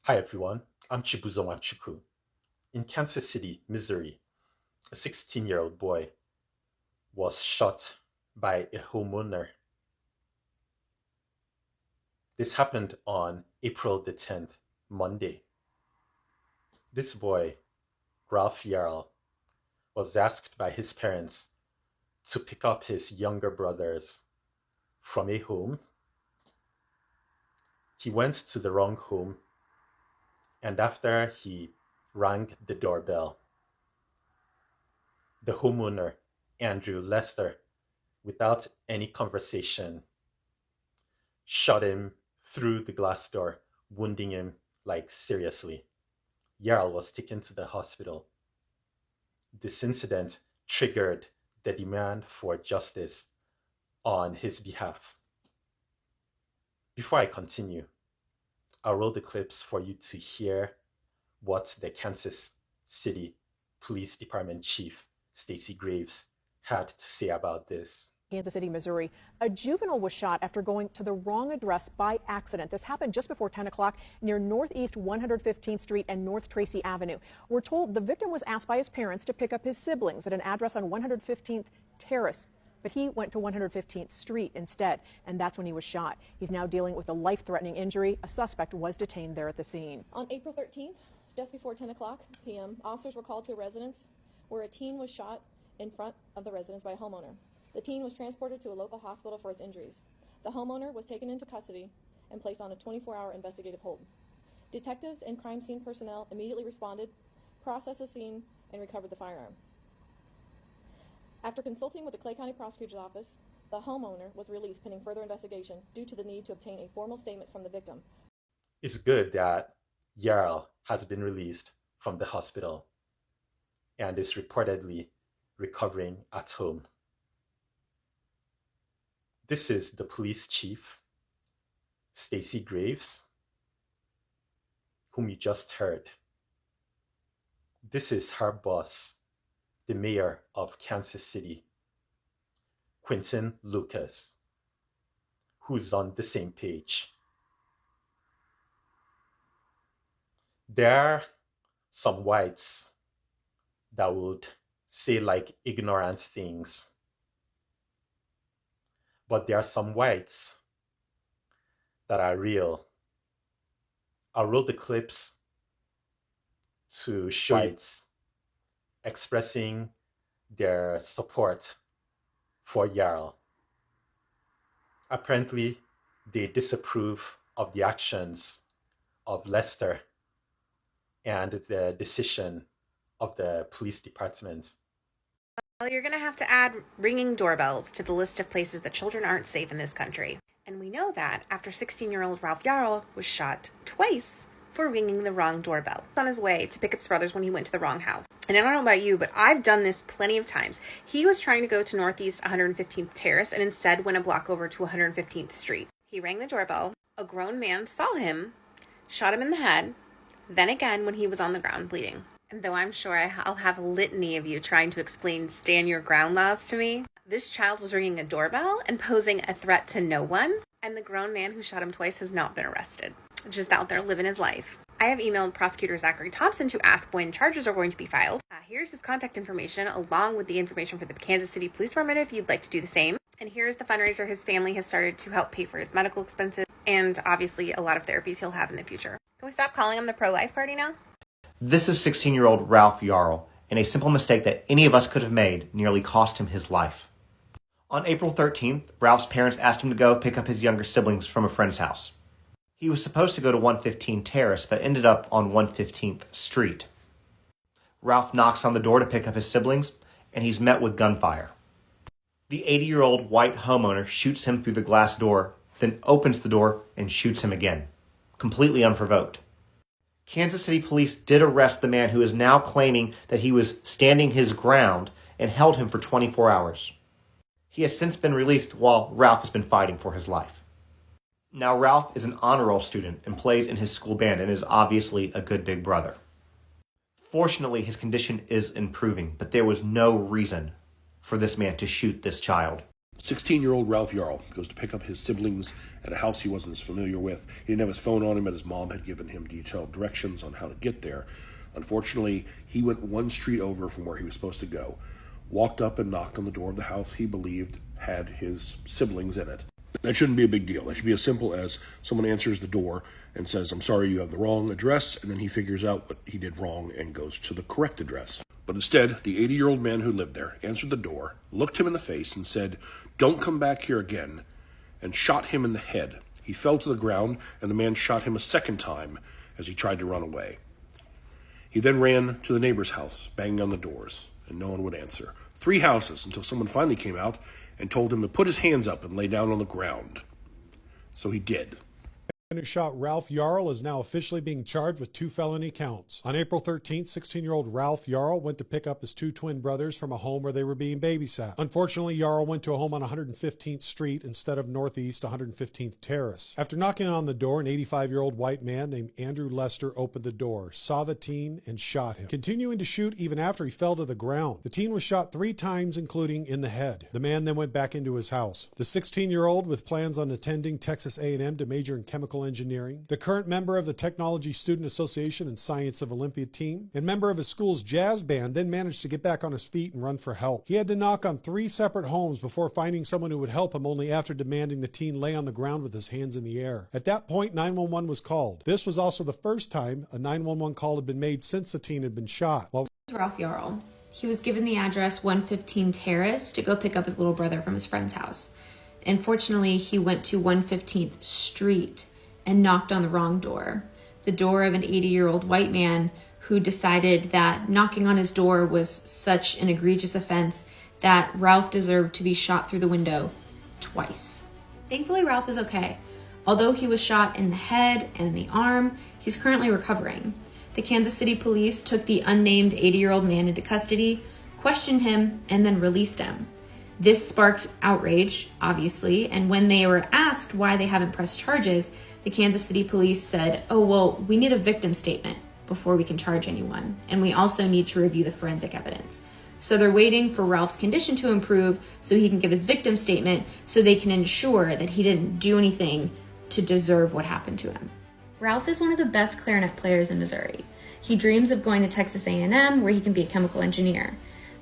Hi everyone, I'm Chibuzo Wanchuku. In Kansas City, Missouri, a 16-year-old boy was shot by a homeowner. This happened on April the 10th, Monday. This boy, Ralph Yarl, was asked by his parents to pick up his younger brothers from a home. He went to the wrong home, and after he rang the doorbell, the homeowner, Andrew Lester, without any conversation, shot him through the glass door, wounding him like seriously. Yarl was taken to the hospital. This incident triggered the demand for justice on his behalf. Before I continue, I'll roll the clips for you to hear what the Kansas City Police Department Chief, Stacey Graves, had to say about this. Kansas City, Missouri. A juvenile was shot after going to the wrong address by accident. This happened just before 10 o'clock near Northeast 115th Street and North Tracy Avenue. We're told the victim was asked by his parents to pick up his siblings at an address on 115th Terrace, but he went to 115th Street instead, and that's when he was shot. He's now dealing with a life-threatening injury. A suspect was detained there at the scene. On April 13th, just before 10 o'clock p.m., officers were called to a residence where a teen was shot in front of the residence by a homeowner. The teen was transported to a local hospital for his injuries. The homeowner was taken into custody and placed on a 24-hour investigative hold. Detectives and crime scene personnel immediately responded, processed the scene, and recovered the firearm. After consulting with the Clay County Prosecutor's Office, the homeowner was released pending further investigation due to the need to obtain a formal statement from the victim. It's good that Yarl has been released from the hospital and is reportedly recovering at home. This is the police chief, Stacey Graves, whom you just heard. This is her boss, the mayor of Kansas City, Quinton Lucas, who's on the same page. There are some whites that would say like ignorant things, but there are some whites that are real. I'll roll the clips to show whites expressing their support for Yarl. Apparently, they disapprove of the actions of Lester and the decision of the police department. Well, you're going to have to add ringing doorbells to the list of places that children aren't safe in this country. And we know that after 16-year-old Ralph Yarl was shot twice for ringing the wrong doorbell. On his way to pick up his brothers when he went to the wrong house. And I don't know about you, but I've done this plenty of times. He was trying to go to Northeast 115th Terrace and instead went a block over to 115th Street. He rang the doorbell. A grown man saw him, shot him in the head, then again when he was on the ground bleeding. And though I'm sure I'll have a litany of you trying to explain stand your ground laws to me, this child was ringing a doorbell and posing a threat to no one, and the grown man who shot him twice has not been arrested. Just out there living his life. I have emailed Prosecutor Zachary Thompson to ask when charges are going to be filed. Here's his contact information along with the information for the Kansas City Police Department if you'd like to do the same. And here's the fundraiser his family has started to help pay for his medical expenses and obviously a lot of therapies he'll have in the future. Can we stop calling him the pro-life party now? This is 16-year-old Ralph Yarl, and a simple mistake that any of us could have made nearly cost him his life. On April 13th, Ralph's parents asked him to go pick up his younger siblings from a friend's house. He was supposed to go to 115 Terrace, but ended up on 115th Street. Ralph knocks on the door to pick up his siblings, and he's met with gunfire. The 80-year-old white homeowner shoots him through the glass door, then opens the door and shoots him again, completely unprovoked. Kansas City police did arrest the man who is now claiming that he was standing his ground and held him for 24 hours. He has since been released while Ralph has been fighting for his life. Now, Ralph is an honor roll student and plays in his school band and is obviously a good big brother. Fortunately, his condition is improving, but there was no reason for this man to shoot this child. 16-year-old Ralph Yarl goes to pick up his siblings at a house he wasn't as familiar with. He didn't have his phone on him, and his mom had given him detailed directions on how to get there. Unfortunately, he went one street over from where he was supposed to go, walked up and knocked on the door of the house he believed had his siblings in it. That shouldn't be a big deal. That should be as simple as someone answers the door and says, "I'm sorry, you have the wrong address," and then he figures out what he did wrong and goes to the correct address. But instead, the 80-year-old man who lived there answered the door, looked him in the face, and said, "Don't come back here again," and shot him in the head. He fell to the ground, and the man shot him a second time as he tried to run away. He then ran to the neighbor's house, banging on the doors, and no one would answer. 3 houses until someone finally came out and told him to put his hands up and lay down on the ground. So he did. The man who shot Ralph Yarl is now officially being charged with 2 felony counts. On April 13th, 16-year-old Ralph Yarl went to pick up his 2 twin brothers from a home where they were being babysat. Unfortunately, Yarl went to a home on 115th Street instead of Northeast 115th Terrace. After knocking on the door, an 85-year-old white man named Andrew Lester opened the door, saw the teen, and shot him, continuing to shoot even after he fell to the ground. The teen was shot 3 times, including in the head. The man then went back into his house. The 16-year-old, with plans on attending Texas A&M to major in chemical engineering, the current member of the Technology Student Association and Science of Olympia team, and member of his school's jazz band, then managed to get back on his feet and run for help. He had to knock on 3 separate homes before finding someone who would help him, only after demanding the teen lay on the ground with his hands in the air. At that point, 911 was called. This was also the first time a 911 call had been made since the teen had been shot. Ralph Yarl. He was given the address 115 Terrace to go pick up his little brother from his friend's house. Unfortunately, he went to 115th Street and knocked on the wrong door, the door of an 80-year-old white man who decided that knocking on his door was such an egregious offense that Ralph deserved to be shot through the window twice. Thankfully, Ralph is okay. Although he was shot in the head and in the arm, he's currently recovering. The Kansas City police took the unnamed 80-year-old man into custody, questioned him, and then released him. This sparked outrage, obviously, and when they were asked why they haven't pressed charges, the Kansas City police said, "Oh, well, we need a victim statement before we can charge anyone, and we also need to review the forensic evidence." So they're waiting for Ralph's condition to improve so he can give his victim statement so they can ensure that he didn't do anything to deserve what happened to him. Ralph is one of the best clarinet players in Missouri. He dreams of going to Texas A&M where he can be a chemical engineer.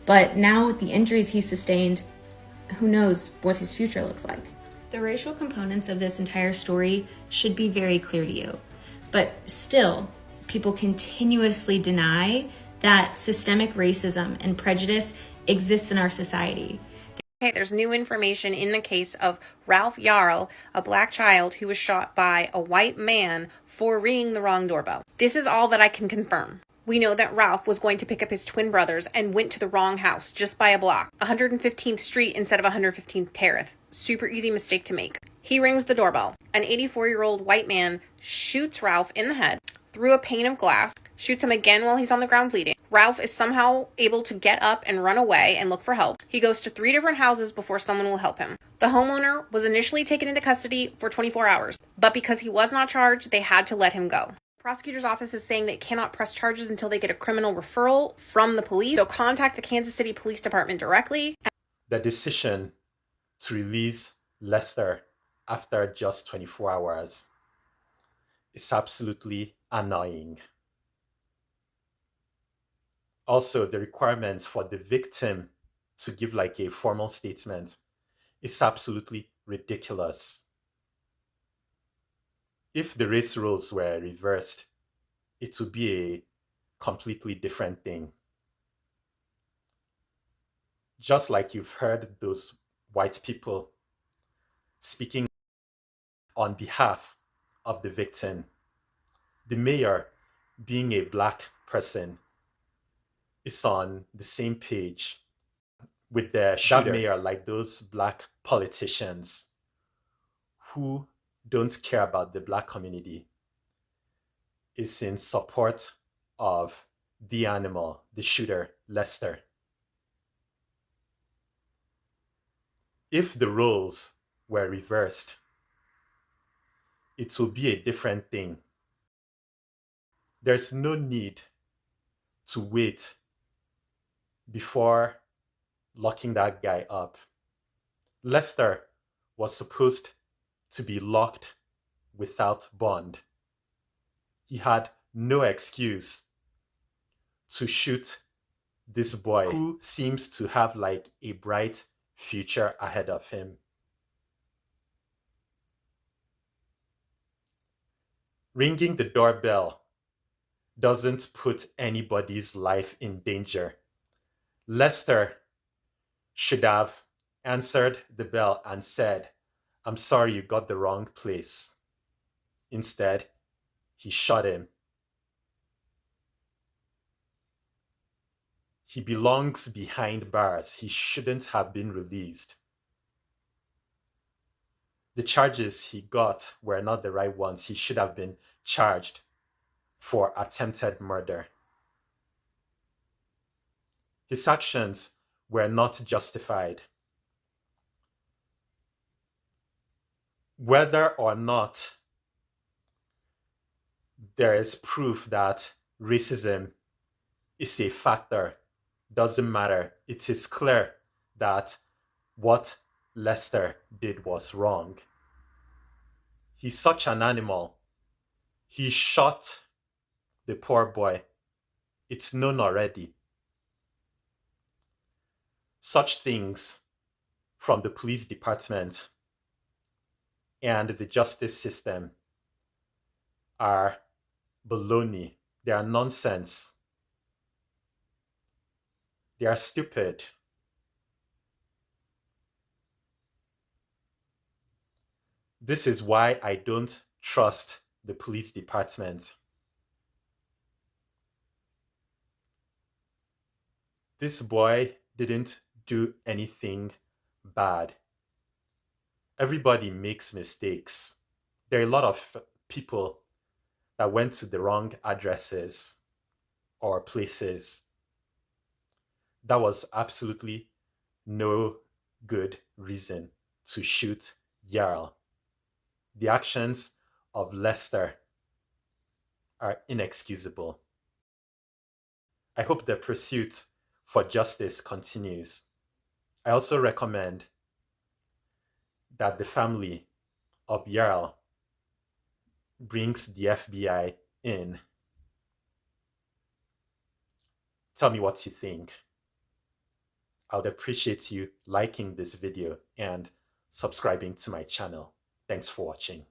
But now with the injuries he sustained, who knows what his future looks like. The racial components of this entire story should be very clear to you. But still, people continuously deny that systemic racism and prejudice exists in our society. Okay, there's new information in the case of Ralph Yarl, a black child who was shot by a white man for ringing the wrong doorbell. This is all that I can confirm. We know that Ralph was going to pick up his twin brothers and went to the wrong house just by a block, 115th Street instead of 115th Terrace. Super easy mistake to make. He rings the doorbell. An 84-year-old white man shoots Ralph in the head through a pane of glass, shoots him again while he's on the ground bleeding. Ralph is somehow able to get up and run away and look for help. He goes to 3 different houses before someone will help him. The homeowner was initially taken into custody for 24 hours, but because he was not charged, they had to let him go. The prosecutor's office is saying they cannot press charges until they get a criminal referral from the police, so contact the Kansas City Police Department directly. The decision to release Lester after just 24 hours is absolutely annoying. Also, the requirements for the victim to give like a formal statement is absolutely ridiculous. If the race roles were reversed, it would be a completely different thing. Just like you've heard those white people speaking on behalf of the victim, the mayor, being a black person, is on the same page with the shooter. That mayor, like those black politicians who don't care about the black community, is in support of the animal, the shooter, Lester. If the roles were reversed, it will be a different thing. There's no need to wait before locking that guy up. Lester was supposed to be locked without bond. He had no excuse to shoot this boy who seems to have like a bright future ahead of him. Ringing the doorbell doesn't put anybody's life in danger. Lester should have answered the bell and said, "I'm sorry, you got the wrong place." Instead, he shot him. He belongs behind bars. He shouldn't have been released. The charges he got were not the right ones. He should have been charged for attempted murder. His actions were not justified. Whether or not there is proof that racism is a factor doesn't matter. It is clear that what Lester did was wrong. He's such an animal. He shot the poor boy. It's known already. Such things from the police department and the justice system are baloney. They are nonsense. They are stupid. This is why I don't trust the police department. This boy didn't do anything bad. Everybody makes mistakes. There are a lot of people that went to the wrong addresses or places. That was absolutely no good reason to shoot Yarl. The actions of Lester are inexcusable. I hope the pursuit for justice continues. I also recommend that the family of Yarl brings the FBI in. Tell me what you think. I would appreciate you liking this video and subscribing to my channel. Thanks for watching.